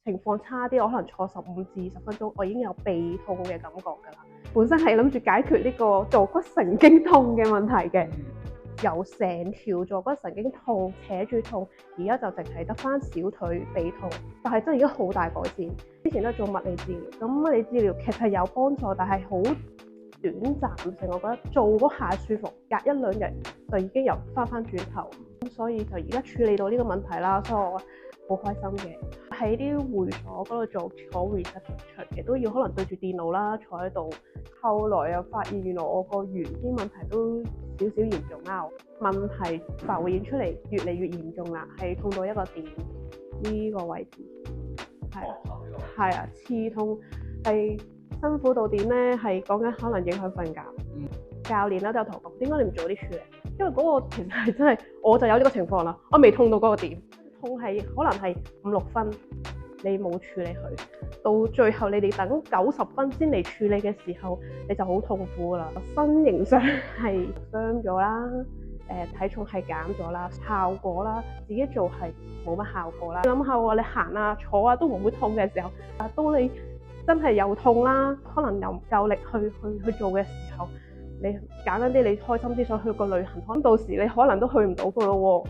情況差啲，我可能坐15至20分鐘，我已經有鼻痛嘅感覺㗎啦。本身係諗住解決呢個坐骨神經痛嘅問題嘅，由成條坐骨神經痛扯住痛，而家就淨係得翻小腿鼻痛，但係真係已經好大改善。之前都做物理治療，咁物理治療其實有幫助，但係好短暫性，我覺得做嗰下舒服，隔一兩日就已經又翻轉頭，咁所以就而家處理到呢個問題啦，所以我好開心嘅。喺啲會所嗰度坐 reception 長期都要可能對住電腦啦，坐喺度。後來又發現原來我個圓肩問題都少少嚴重啦，問題浮現出嚟越嚟越嚴重啦，係痛到一個點呢個位置，係啊，刺痛係辛苦到點咧？係講緊可能影響瞓覺。教練咧都有同我講，點解你唔早啲處理？因為嗰個其實係真係我就有呢個情況啦，我未痛到嗰個點，痛係可能係5-6分，你冇處理佢，到最後你哋等90分先嚟處理嘅時候，你就好痛苦啦。身形上係傷咗啦，體重係減咗啦，效果啦，自己做係冇乜效果啦。諗下喎，你行啊坐啊都唔會痛嘅時候，當你真係又痛啦，可能又唔夠力去做嘅時候，你簡單啲，你開心啲想去個旅行，到時你可能都去唔到噶咯喎。